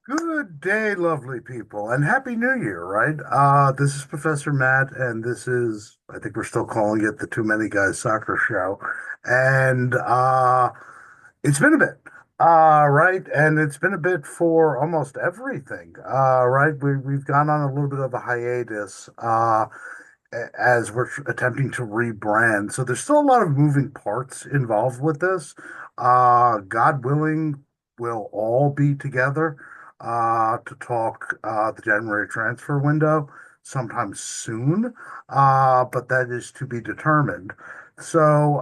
Good day, lovely people, and Happy New Year, right? This is Professor Matt, and this is, I think we're still calling it the Too Many Guys Soccer Show. And it's been a bit, right? And it's been a bit for almost everything, right? We've gone on a little bit of a hiatus, as we're attempting to rebrand. So there's still a lot of moving parts involved with this. God willing, we'll all be together to talk the January transfer window sometime soon, but that is to be determined. So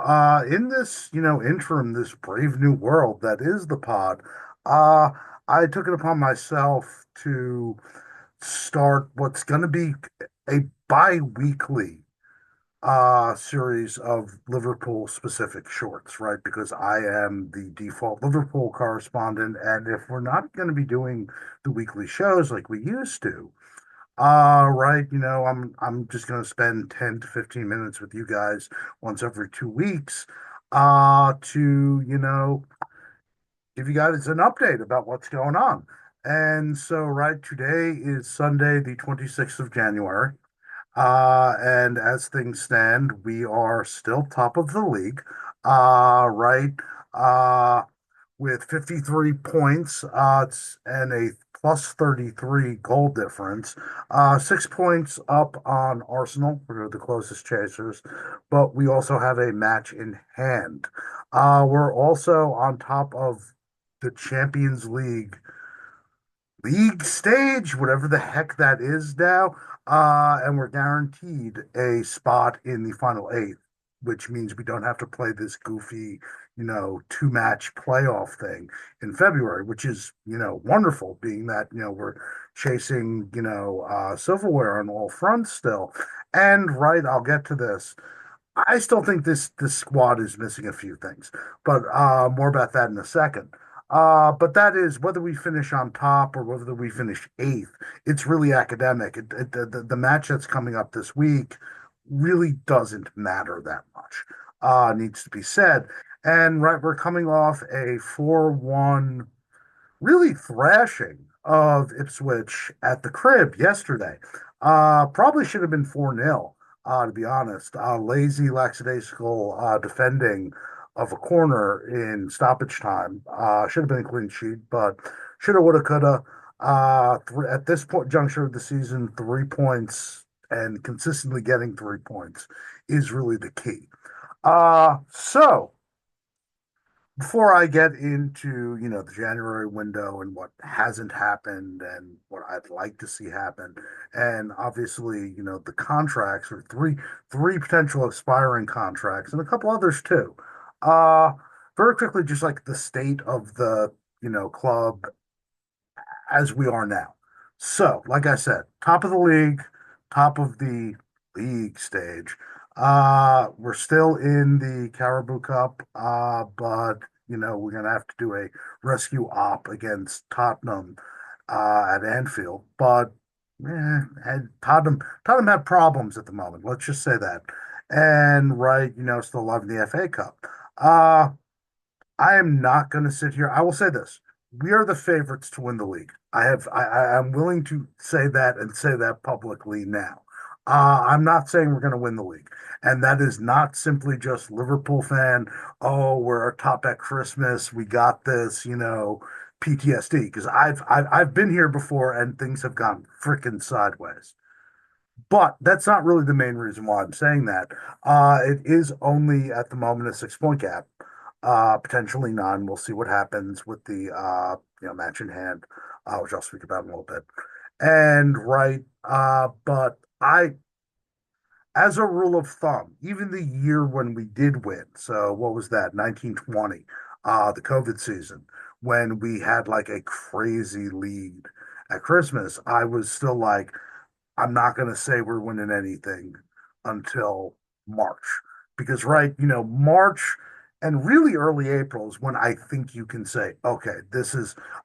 in this, interim, this brave new world that is the pod, uh, I took it upon myself to start what's going to be a bi-weekly series of Liverpool specific shorts, right? Because I am the default Liverpool correspondent, and if we're not going to be doing the weekly shows like we used to, right, I'm just going to spend 10 to 15 minutes with you guys once every 2 weeks to, give you guys an update about what's going on. And so, right, today is Sunday, the 26th of January. And as things stand, we are still top of the league, right? Uh, with 53 points, and a plus 33 goal difference. 6 points up on Arsenal, who are the closest chasers, but we also have a match in hand. We're also on top of the Champions League stage, whatever the heck that is now. And we're guaranteed a spot in the final eight, which means we don't have to play this goofy, two-match playoff thing in February, which is, wonderful, being that, we're chasing, silverware on all fronts still. And right, I'll get to this. I still think this squad is missing a few things, but more about that in a second. But that is whether we finish on top or whether we finish eighth. It's really academic. The match that's coming up this week really doesn't matter that much. Needs to be said. And right, we're coming off a 4-1 really thrashing of Ipswich at the crib yesterday. Probably should have been 4-0, to be honest. Lazy, lackadaisical defending of a corner in stoppage time. Should have been a clean sheet, but shoulda, woulda, coulda. At this point, juncture of the season, 3 points and consistently getting 3 points is really the key. So before I get into, the January window and what hasn't happened and what I'd like to see happen, and obviously, the contracts or three potential expiring contracts and a couple others too. Uh, Very quickly, just like the state of the, club as we are now. So, like I said, top of the league, top of the league stage. We're still in the Caribou Cup, but we're gonna have to do a rescue op against Tottenham at Anfield. But and Tottenham had problems at the moment. Let's just say that. And right, still alive in the FA Cup. Uh, I am not going to sit here. I will say this. We are the favorites to win the league. I'm willing to say that and say that publicly now. I'm not saying we're going to win the league. And that is not simply just Liverpool fan. Oh, we're top at Christmas. We got this, PTSD. Because I've been here before and things have gone freaking sideways. But that's not really the main reason why I'm saying that. It is only at the moment a 6 point gap, potentially none. We'll see what happens with the match in hand, which I'll speak about in a little bit. And right, but as a rule of thumb, even the year when we did win, so what was that, 1920, the COVID season, when we had like a crazy lead at Christmas, I was still like, I'm not going to say we're winning anything until March. Because, right, March and really early April is when I think you can say, okay,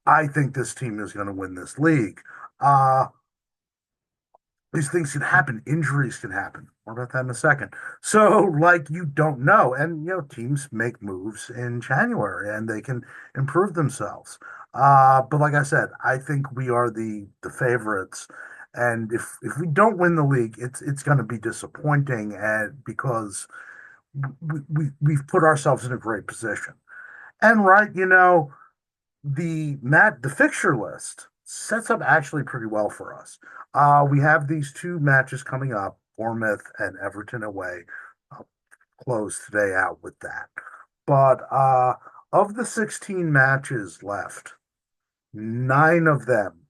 I think this team is going to win this league. Uh, these things can happen. Injuries can happen. More about that in a second. So, like, you don't know. And, teams make moves in January and they can improve themselves. But like I said, I think we are the favorites. And if we don't win the league, it's going to be disappointing, and because we've put ourselves in a great position. And right, the fixture list sets up actually pretty well for us. We have these two matches coming up, Bournemouth and Everton away. I'll close today out with that. But of the 16 matches left, nine of them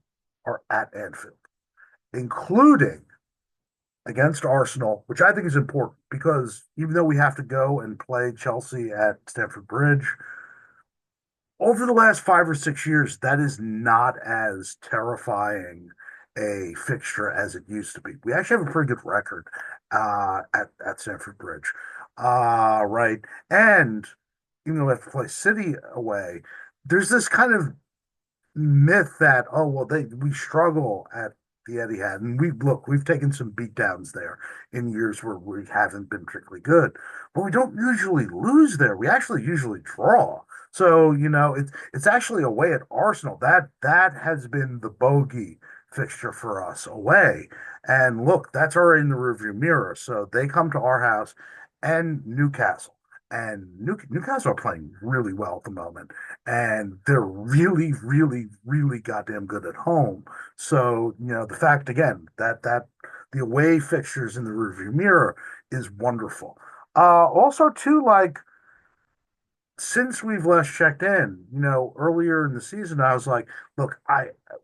are at Anfield, including against Arsenal, which I think is important because even though we have to go and play Chelsea at Stamford Bridge, over the last 5 or 6 years, that is not as terrifying a fixture as it used to be. We actually have a pretty good record at Stamford Bridge, right? And even though we have to play City away, there's this kind of myth that well we struggle at the Etihad, and we've taken some beatdowns there in years where we haven't been particularly good, but we don't usually lose there. We actually usually draw. So it's actually away at Arsenal that has been the bogey fixture for us away. And look, that's already in the rearview mirror. So they come to our house and Newcastle. And Newcastle are playing really well at the moment, and they're really, really, really goddamn good at home. So, the fact again that the away fixtures in the rearview mirror is wonderful. Also, too, like since we've last checked in, earlier in the season, I was like, look,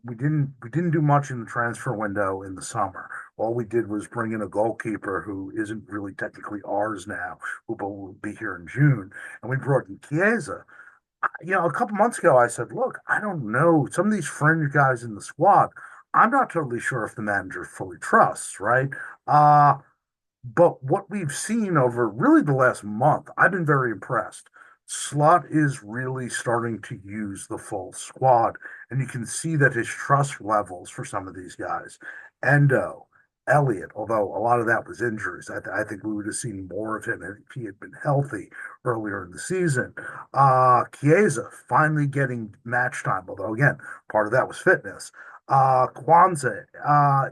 we didn't do much in the transfer window in the summer. All we did was bring in a goalkeeper who isn't really technically ours now, who will be here in June, and we brought in Chiesa. A couple months ago, I said, look, I don't know. Some of these fringe guys in the squad, I'm not totally sure if the manager fully trusts, right? Uh, but what we've seen over really the last month, I've been very impressed. Slot is really starting to use the full squad, and you can see that his trust levels for some of these guys, Endo, Elliott, although a lot of that was injuries. I think we would have seen more of him if he had been healthy earlier in the season. Chiesa finally getting match time, although again, part of that was fitness. Kwanzaa,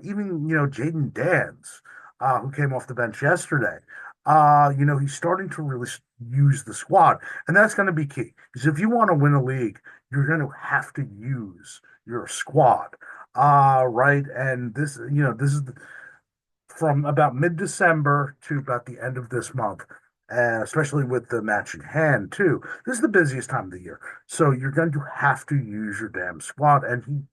even Jaden Dance who came off the bench yesterday. He's starting to really use the squad, and that's going to be key. Because if you want to win a league, you're going to have to use your squad, right? And this is from about mid-December to about the end of this month, especially with the match in hand too. This is the busiest time of the year, so you're going to have to use your damn squad, and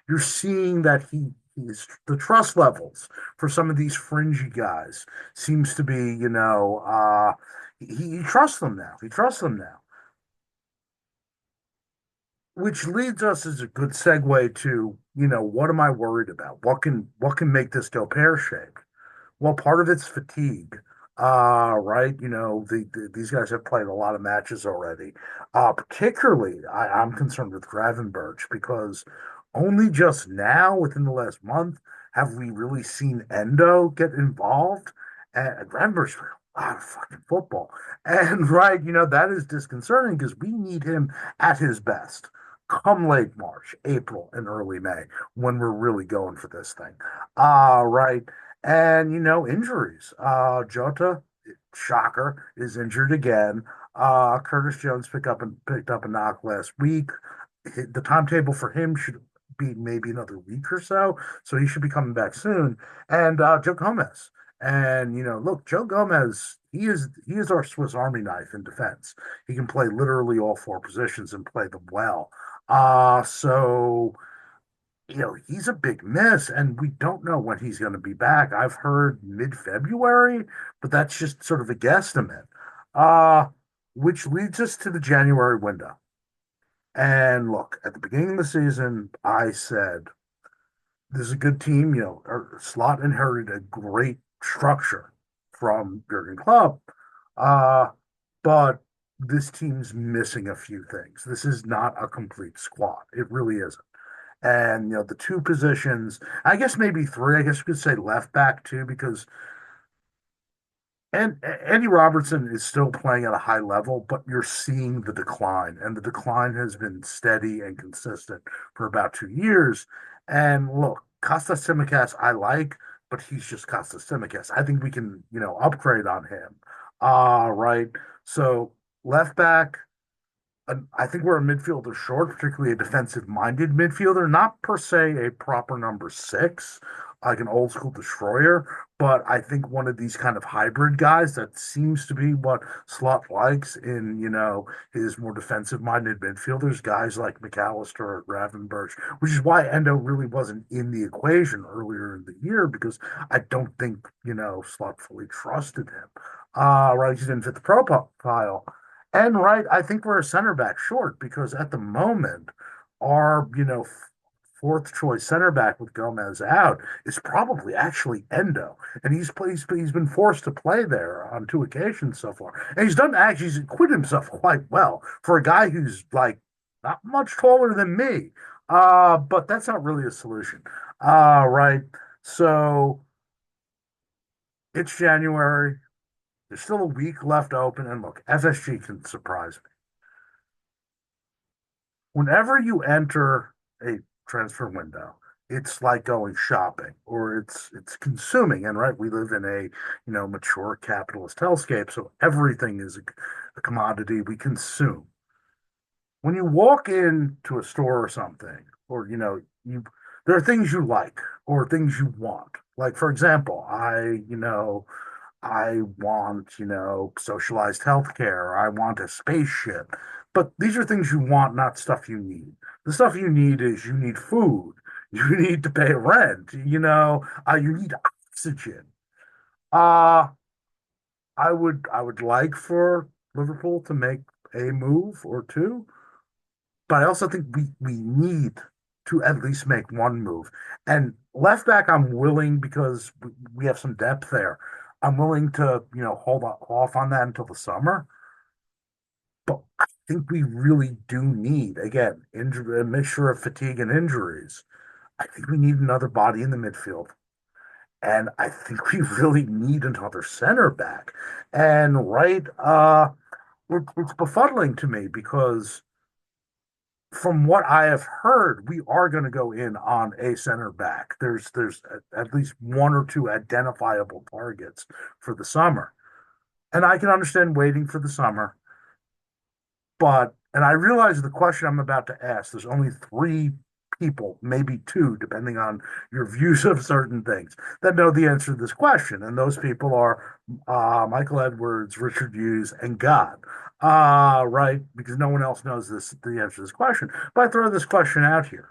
you're seeing that he's the trust levels for some of these fringy guys seems to be, he trusts them now. He trusts them now, which leads us as a good segue to, what am I worried about? What can make this go pear-shaped? Well, part of it's fatigue, right? These guys have played a lot of matches already. Particularly, I'm concerned with Gravenberch because only just now, within the last month, have we really seen Endo get involved. And Gravenberch played a lot of fucking football, and right, that is disconcerting because we need him at his best. Come late March, April, and early May, when we're really going for this thing. Right. And injuries. Jota, shocker, is injured again. Curtis Jones picked up a knock last week. The timetable for him should be maybe another week or so he should be coming back soon. And Joe Gomez. And look, Joe Gomez, he is our Swiss Army knife in defense. He can play literally all four positions and play them well. So he's a big miss, and we don't know when he's going to be back. I've heard mid-February, but that's just sort of a guesstimate. Uh, which leads us to the January window. And look, at the beginning of the season, I said, this is a good team. Slot inherited a great structure from Jurgen Klopp. Uh, but this team's missing a few things. This is not a complete squad. It really isn't. And the two positions, I guess maybe three. I guess you could say left back too, because And Andy Robertson is still playing at a high level, but you're seeing the decline, and the decline has been steady and consistent for about 2 years. And look, Kostas Tsimikas, I like, but he's just Kostas Tsimikas. I think we can, upgrade on him. Right. So left back, I think we're a midfielder short, particularly a defensive-minded midfielder, not per se a proper number six, like an old school destroyer, but I think one of these kind of hybrid guys that seems to be what Slot likes in, his more defensive-minded midfielders, guys like McAllister or Gravenberch, which is why Endo really wasn't in the equation earlier in the year because I don't think, Slot fully trusted him. Right, he didn't fit the profile. And right, I think we're a center back short because at the moment, our, fourth choice center back with Gomez out is probably actually Endo. And he's been forced to play there on 2 occasions so far. And he's acquitted himself quite well for a guy who's like not much taller than me. But that's not really a solution. Right. So it's January. There's still a week left open. And look, FSG can surprise me. Whenever you enter a transfer window, it's like going shopping or it's consuming. And right, we live in a, mature capitalist hellscape. So everything is a commodity we consume. When you walk into a store or something, or, there are things you like or things you want. Like, for example, I want, socialized healthcare. I want a spaceship. But these are things you want, not stuff you need. The stuff you need is you need food. You need to pay rent. You need oxygen. Uh, I would like for Liverpool to make a move or two, but I also think we need to at least make one move. And left back, I'm willing because we have some depth there. I'm willing to, off on that until the summer. But I think we really do need, again, injury, a mixture of fatigue and injuries. I think we need another body in the midfield. And I think we really need another center back. And right, it's befuddling to me because from what I have heard, we are going to go in on a center back. There's at least one or two identifiable targets for the summer. And I can understand waiting for the summer, but and I realize the question I'm about to ask, there's only three people, maybe two, depending on your views of certain things, that know the answer to this question. And those people are Michael Edwards, Richard Hughes, and God. Right? Because no one else knows the answer to this question. But I throw this question out here.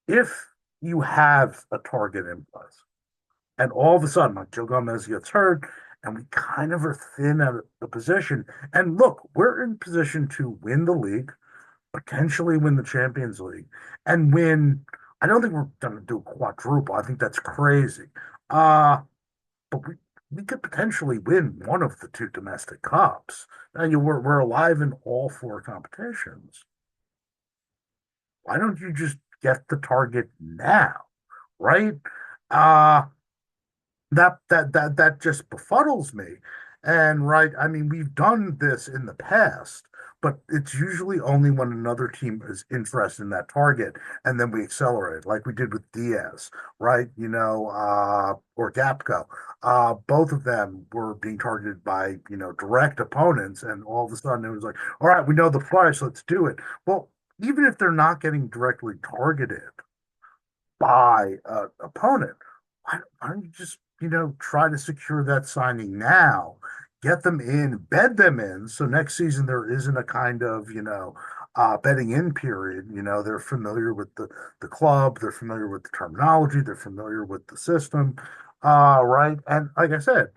If you have a target in place, and all of a sudden, like Joe Gomez gets hurt, and we kind of are thin at the position. And look, we're in position to win the league, potentially win the Champions League, and win. I don't think we're going to do a quadruple. I think that's crazy. Uh, but we could potentially win one of the two domestic cups. And we're alive in all four competitions. Why don't you just get the target now, right? Uh, that just befuddles me. And right, I mean, we've done this in the past, but it's usually only when another team is interested in that target, and then we accelerate, like we did with Diaz, right? Or Gapco. Both of them were being targeted by, direct opponents, and all of a sudden it was like, all right, we know the price, let's do it. Well, even if they're not getting directly targeted by an opponent, why don't you just, try to secure that signing now, get them in, bed them in, so next season there isn't a kind of, betting in period. They're familiar with the club, they're familiar with the terminology, they're familiar with the system, right? And like I said,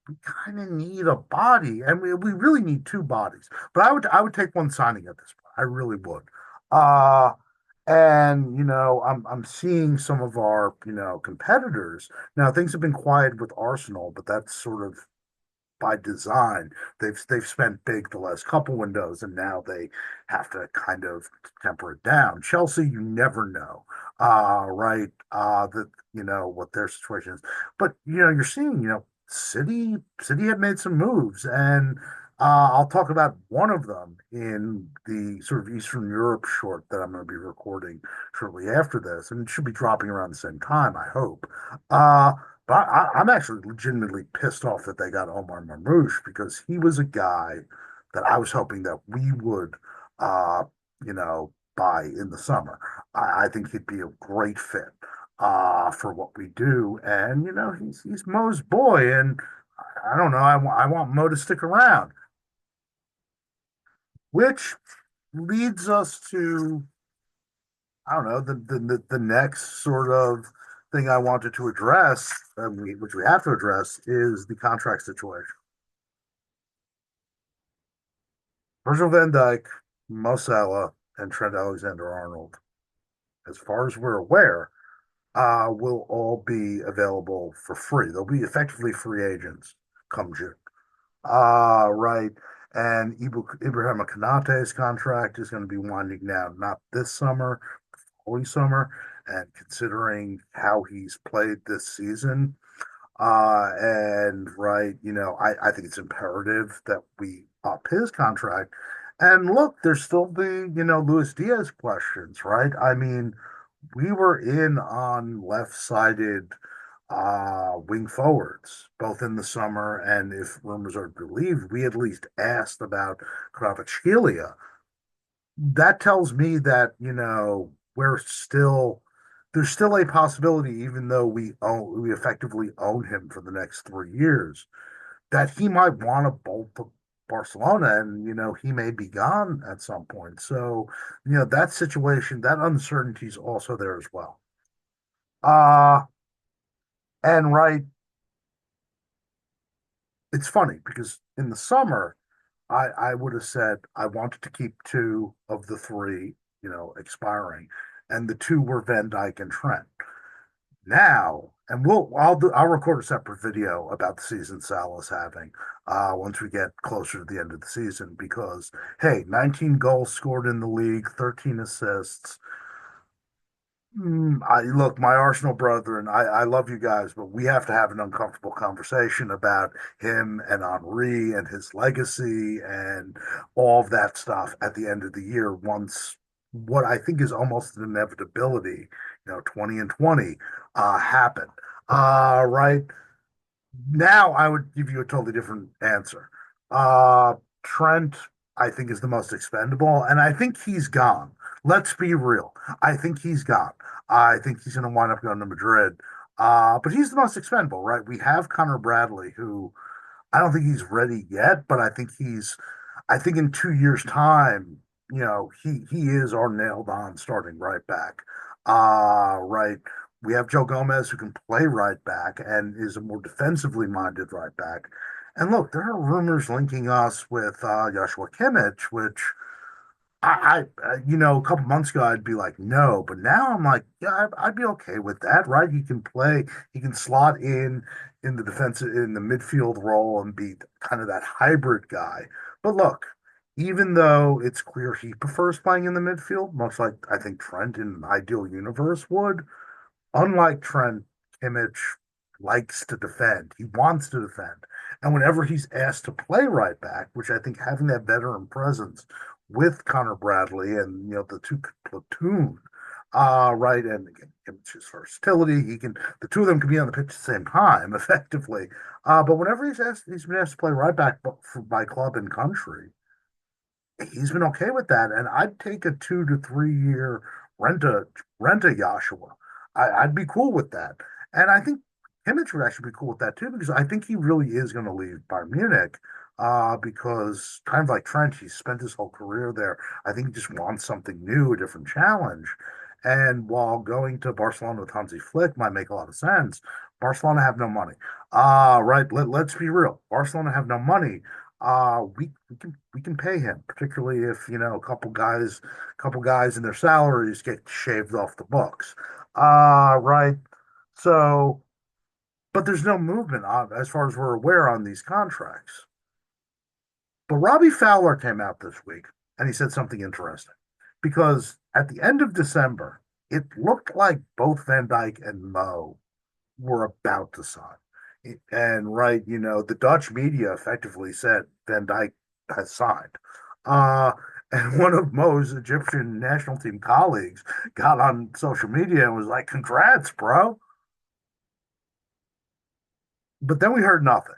we kind of need a body, and we really need two bodies. But I would take one signing at this point. I really would. Uh, and I'm seeing some of our competitors now. Things have been quiet with Arsenal, but that's sort of by design. They've spent big the last couple windows, and now they have to kind of temper it down. Chelsea, you never know, right? That what their situation is, but you're seeing City had made some moves, and I'll talk about one of them in the sort of Eastern Europe short that I'm going to be recording shortly after this, and it should be dropping around the same time, I hope. Uh, but I'm actually legitimately pissed off that they got Omar Marmoush because he was a guy that I was hoping that we would, uh, buy in the summer. I think he'd be a great fit for what we do. And he's Mo's boy, and I don't know. I want Mo to stick around, which leads us to I don't know the next sort of thing I wanted to address, which we have to address, is the contract situation. Virgil van Dijk, Mo Salah, and Trent Alexander-Arnold, as far as we're aware, will all be available for free. They'll be effectively free agents come June. Right. And Ibrahim Konate's contract is going to be winding down not this summer, only summer. And considering how he's played this season, and right, I think it's imperative that we up his contract. And look, there's still the, Luis Diaz questions, right? I mean, we were in on left-sided wing forwards, both in the summer and if rumors are believed, we at least asked about Kvaratskhelia. That tells me that, there's still a possibility, even though we effectively own him for the next 3 years, that he might want to bolt to Barcelona and, he may be gone at some point. So, that situation, that uncertainty is also there as well. Uh, and right, it's funny because in the summer, I would have said I wanted to keep two of the three, expiring, and the two were Van Dyke and Trent. Now, and I'll record a separate video about the season Salah's having once we get closer to the end of the season because hey, 19 goals scored in the league, 13 assists. Look, my Arsenal brethren, I love you guys, but we have to have an uncomfortable conversation about him and Henri and his legacy and all of that stuff at the end of the year once what I think is almost an inevitability, 20 and 20 happen. Right now, I would give you a totally different answer. Trent, I think, is the most expendable, and I think he's gone. Let's be real. I think he's gone. I think he's going to wind up going to Madrid. But he's the most expendable, right? We have Connor Bradley, who I don't think he's ready yet, but I think in 2 years' time, he is our nailed on starting right back. Right. We have Joe Gomez who can play right back and is a more defensively minded right back. And look, there are rumors linking us with Joshua Kimmich, which a couple months ago, I'd be like, no, but now I'm like, yeah, I'd be okay with that, right? He can play, he can slot in the defensive, in the midfield role and be kind of that hybrid guy. But look, even though it's clear he prefers playing in the midfield, much like I think Trent in an ideal universe would, unlike Trent, Kimmich likes to defend. He wants to defend. And whenever he's asked to play right back, which I think having that veteran presence with Connor Bradley and the two platoon, right, and again, Kimmich's versatility, the two of them can be on the pitch at the same time, effectively. But whenever he's been asked to play right back by club and country, he's been okay with that. And I'd take a 2 to 3 year rent a Joshua. I'd be cool with that. And I think Kimmich would actually be cool with that too, because I think he really is going to leave Bayern Munich. Because kind of like Trent, he's spent his whole career there. I think he just wants something new, a different challenge. And while going to Barcelona with Hansi Flick might make a lot of sense, Barcelona have no money. Right. Let's be real. Barcelona have no money. We can pay him, particularly if a couple guys and their salaries get shaved off the books. Right. So, but there's no movement on, as far as we're aware, on these contracts. But Robbie Fowler came out this week and he said something interesting because at the end of December, it looked like both Van Dyke and Mo were about to sign. And right, the Dutch media effectively said Van Dijk has signed. Uh, and one of Mo's Egyptian national team colleagues got on social media and was like, "Congrats, bro." But then we heard nothing.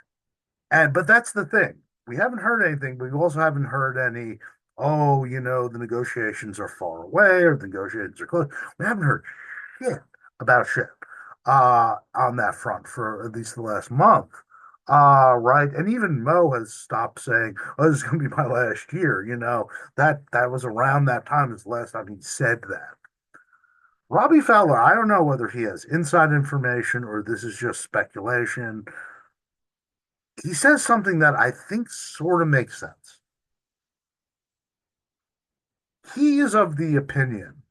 And but that's the thing. We haven't heard anything, but we also haven't heard any, oh, the negotiations are far away or the negotiations are close. We haven't heard shit about shit on that front for at least the last month. Right. And even Mo has stopped saying, "Oh, this is gonna be my last year." That was around that time is the last time he said that. Robbie Fowler, I don't know whether he has inside information or this is just speculation. He says something that I think sort of makes sense. He is of the opinion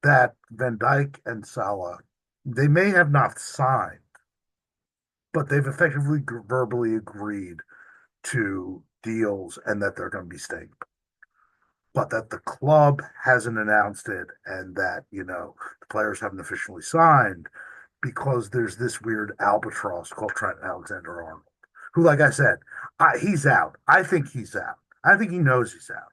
that Van Dijk and Salah, they may have not signed, but they've effectively verbally agreed to deals and that they're going to be staying, but that the club hasn't announced it and that, the players haven't officially signed because there's this weird albatross called Trent Alexander-Arnold, who, like I said, he's out. I think he's out. I think he knows he's out.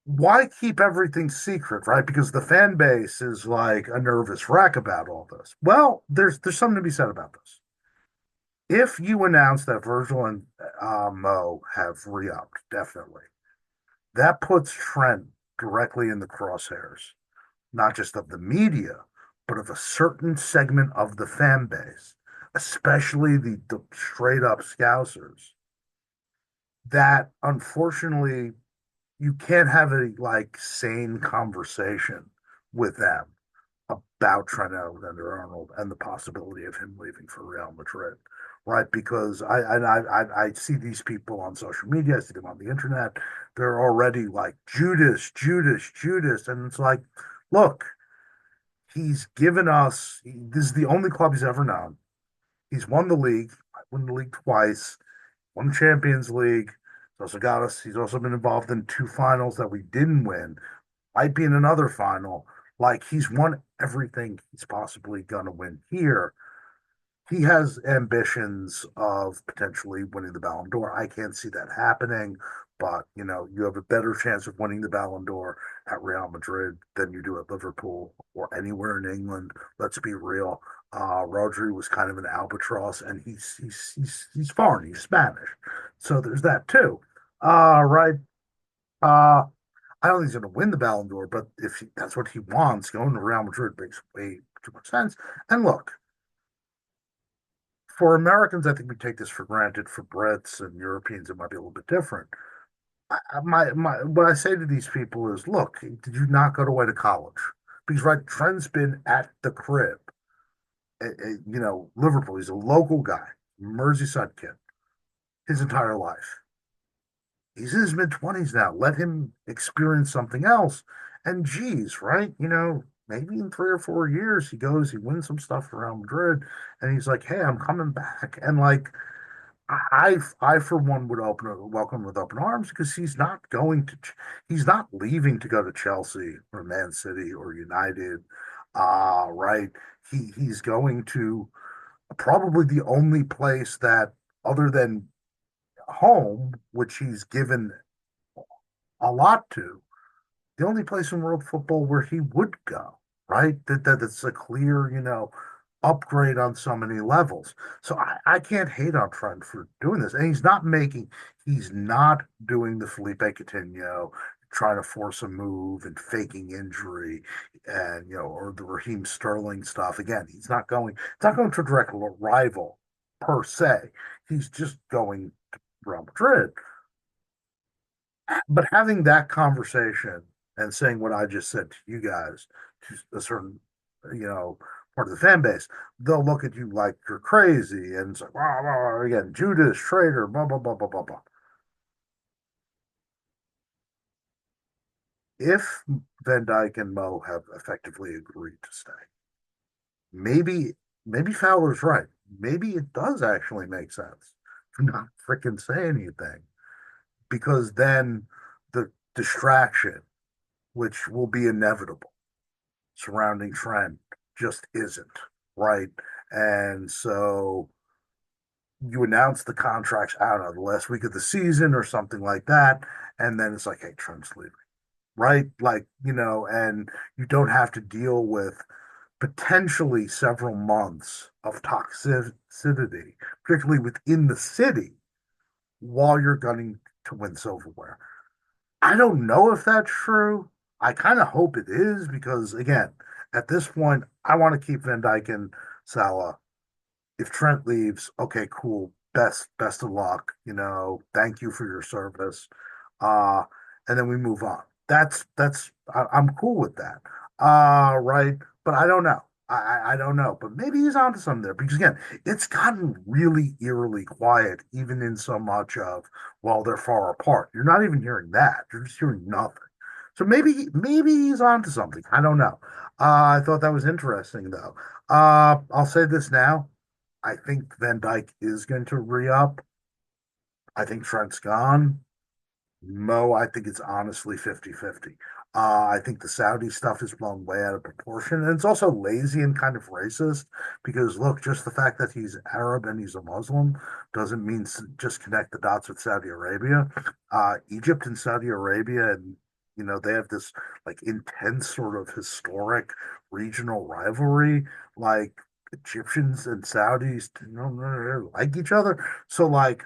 Why keep everything secret, right? Because the fan base is like a nervous wreck about all this. Well, there's something to be said about this. If you announce that Virgil and Mo have re-upped, definitely, that puts Trent directly in the crosshairs, not just of the media, but of a certain segment of the fan base, especially the straight up Scousers, that unfortunately you can't have a like sane conversation with them about Trent Alexander-Arnold and the possibility of him leaving for Real Madrid, right? Because I see these people on social media, I see them on the internet. They're already like Judas, Judas, Judas, and it's like, look, he's given us. This is the only club he's ever known. He's won the league, won the league twice, won the Champions League. He's also got us. He's also been involved in two finals that we didn't win. Might be in another final. Like he's won everything he's possibly gonna win here. He has ambitions of potentially winning the Ballon d'Or. I can't see that happening, but you have a better chance of winning the Ballon d'Or at Real Madrid than you do at Liverpool or anywhere in England. Let's be real. Rodri was kind of an albatross, and he's foreign. He's Spanish, so there's that too. Right. Uh, I don't think he's going to win the Ballon d'Or, but if that's what he wants, going to Real Madrid makes way too much sense. And look, for Americans, I think we take this for granted. For Brits and Europeans, it might be a little bit different. What I say to these people is, look, did you not go away to college? Because right, Trent's been at the crib. Liverpool. He's a local guy, Merseyside kid, his entire life. He's in his mid-20s now. Let him experience something else. And geez, right? Maybe in 3 or 4 years he goes, he wins some stuff for Real Madrid, and he's like, "Hey, I'm coming back." And like, I for one would welcome with open arms because he's not leaving to go to Chelsea or Man City or United. Right? He's going to probably the only place that other than home, which he's given a lot to, the only place in world football where he would go, right? That's a clear, upgrade on so many levels. So I can't hate on Trent for doing this. And he's not doing the Felipe Coutinho, trying to force a move and faking injury and, or the Raheem Sterling stuff. Again, it's not going to a direct rival per se. He's just going to Real Madrid. But having that conversation and saying what I just said to you guys, to a certain, you know, part of the fan base, they'll look at you like you're crazy and it's like, wow, wow, again, Judas, traitor, blah, blah, blah, blah, blah, blah. If Van Dyke and Mo have effectively agreed to stay, maybe, maybe Fowler's right. Maybe it does actually make sense to not freaking say anything because then the distraction, which will be inevitable surrounding Trent just isn't, right? And so you announce the contracts, I don't know, the last week of the season or something like that. And then it's like, hey, Trent's leaving, right? Like, and you don't have to deal with potentially several months of toxicity, particularly within the city, while you're gunning to win silverware. I don't know if that's true. I kind of hope it is because, again, at this point, I want to keep Van Dyke and Salah. If Trent leaves, okay, cool. Best of luck. Thank you for your service. Uh, and then we move on. I'm cool with that. Right. But I don't know. I don't know. But maybe he's onto something there. Because again, it's gotten really eerily quiet, even in so much of while they're far apart. You're not even hearing that. You're just hearing nothing. So maybe he's onto something. I don't know. I thought that was interesting though. I'll say this now. I think Van Dyke is going to re-up. I think Trent's gone. Mo, I think it's honestly 50-50. I think the Saudi stuff is blown way out of proportion. And it's also lazy and kind of racist because, look, just the fact that he's Arab and he's a Muslim doesn't mean just connect the dots with Saudi Arabia. Egypt and Saudi Arabia, and, they have this like intense sort of historic regional rivalry. Like Egyptians and Saudis, like each other. So, like,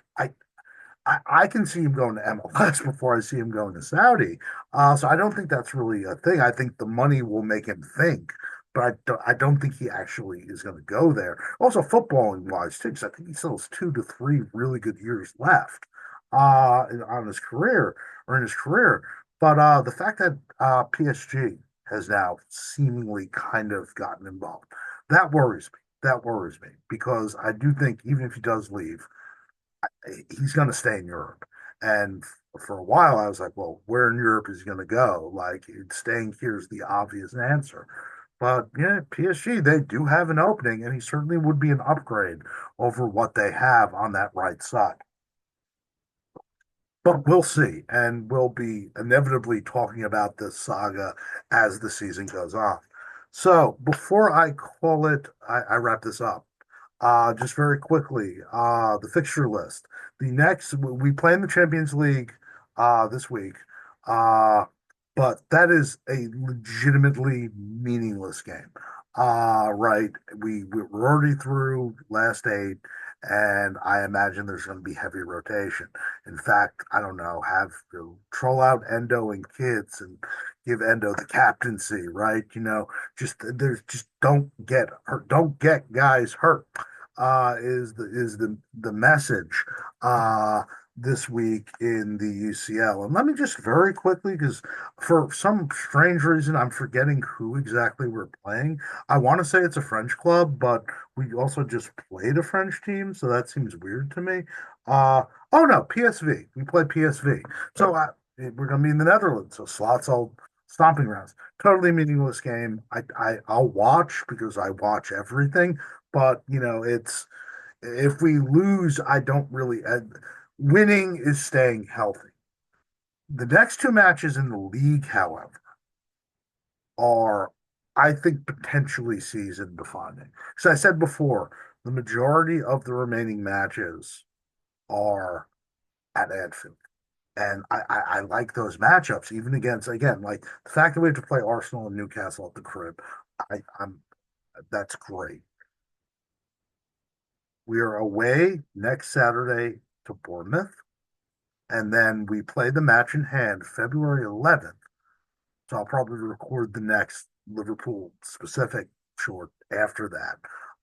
I can see him going to MLS before I see him going to Saudi. So I don't think that's really a thing. I think the money will make him think, but I don't think he actually is going to go there. Also, footballing wise, too, because I think he still has 2 to 3 really good years left on his career or in his career. But the fact that PSG has now seemingly kind of gotten involved, that worries me. That worries me because I do think even if he does leave, he's going to stay in Europe. And for a while, I was like, well, where in Europe is he going to go? Like, staying here is the obvious answer. But yeah, PSG, they do have an opening, and he certainly would be an upgrade over what they have on that right side. But we'll see, and we'll be inevitably talking about this saga as the season goes on. So before I call it, I wrap this up. Just very quickly, the fixture list. The next, we play in the Champions League this week, uh, but that is a legitimately meaningless game. Right. We're already through last eight, and I imagine there's going to be heavy rotation. In fact, I don't know, have troll out Endo and kids and give Endo the captaincy, right? Just don't get hurt, don't get guys hurt. Is the message this week in the UCL. And let me just very quickly, because for some strange reason I'm forgetting who exactly we're playing. I want to say it's a French club, but we also just played a French team, so that seems weird to me. Uh, oh no, PSV. We play PSV. So we're gonna be in the Netherlands. So slots all stomping grounds. Totally meaningless game. I'll watch because I watch everything, but it's if we lose, I don't really. Winning is staying healthy. The next 2 matches in the league, however, are, I think, potentially season defining. Because I said before, the majority of the remaining matches are at Anfield. And I like those matchups, even against, again, like the fact that we have to play Arsenal and Newcastle at the crib. I'm That's great. We are away next Saturday to Bournemouth, and then we play the match in hand February 11th. So I'll probably record the next Liverpool specific short after that,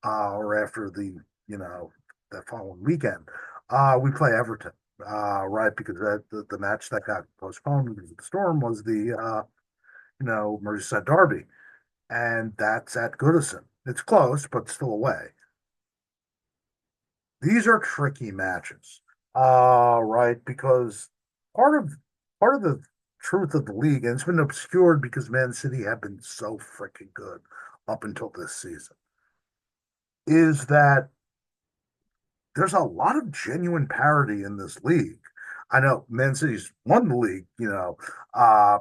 or after that following weekend. We play Everton, right? Because the match that got postponed because of the storm was the Merseyside derby, and that's at Goodison. It's close, but still away. These are tricky matches, right? Because part of part of the truth of the league, and it's been obscured because Man City have been so freaking good up until this season, is that there's a lot of genuine parity in this league. I know Man City's won the league, uh,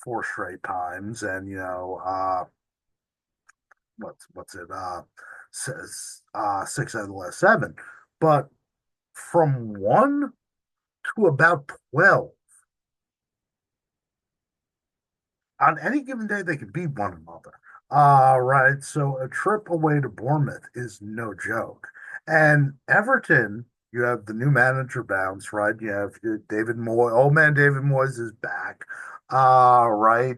four straight times, and what's it? six out of the last seven. But from one to about 12 on any given day, they can beat one another. Right. So a trip away to Bournemouth is no joke. And Everton, you have the new manager bounce, right? You have David Moyes. Old man David Moyes is back. Right.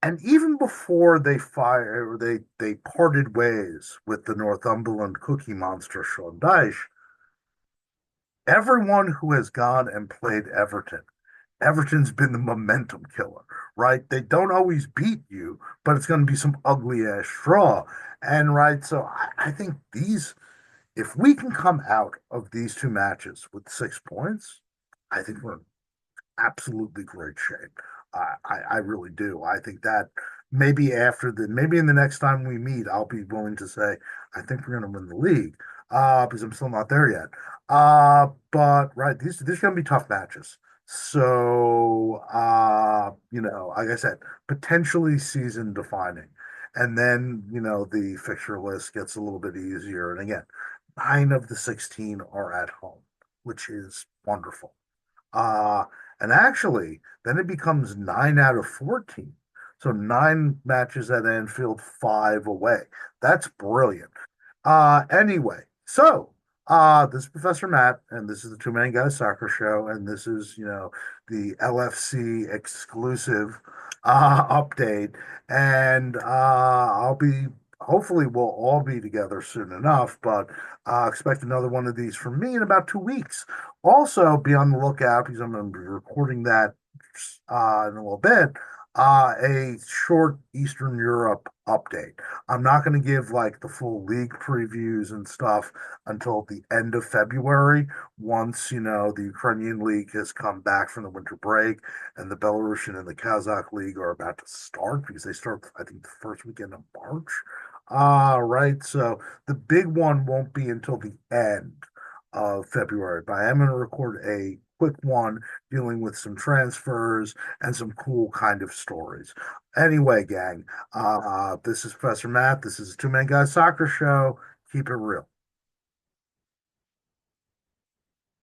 And even before they fire, they parted ways with the Northumberland Cookie Monster, Sean Dyche. Everyone who has gone and played Everton's been the momentum killer, right? They don't always beat you, but it's going to be some ugly ass draw. And right, so I think if we can come out of these two matches with 6 points, I think we're absolutely great shape. I really do. I think that maybe in the next time we meet, I'll be willing to say I think we're going to win the league. Because I'm still not there yet. But right, these are going to be tough matches. So like I said, potentially season defining. And then, the fixture list gets a little bit easier. And again, 9 of the 16 are at home, which is wonderful. Uh, and actually, then it becomes 9 out of 14. So 9 matches at Anfield, five away. That's brilliant. Anyway, so this is Professor Matt, and this is the Two Man Guys Soccer Show, and this is, the LFC exclusive update. And hopefully, we'll all be together soon enough, but expect another one of these from me in about 2 weeks. Also, be on the lookout because I'm going to be recording that in a little bit. A short Eastern Europe update. I'm not going to give like the full league previews and stuff until the end of February, once, the Ukrainian league has come back from the winter break and the Belarusian and the Kazakh league are about to start because they start, I think, the first weekend of March. Right. So the big one won't be until the end of February, but I am going to record a quick one dealing with some transfers and some cool kind of stories. Anyway, gang, this is Professor Matt. This is a Two Man Guys Soccer Show. Keep it real.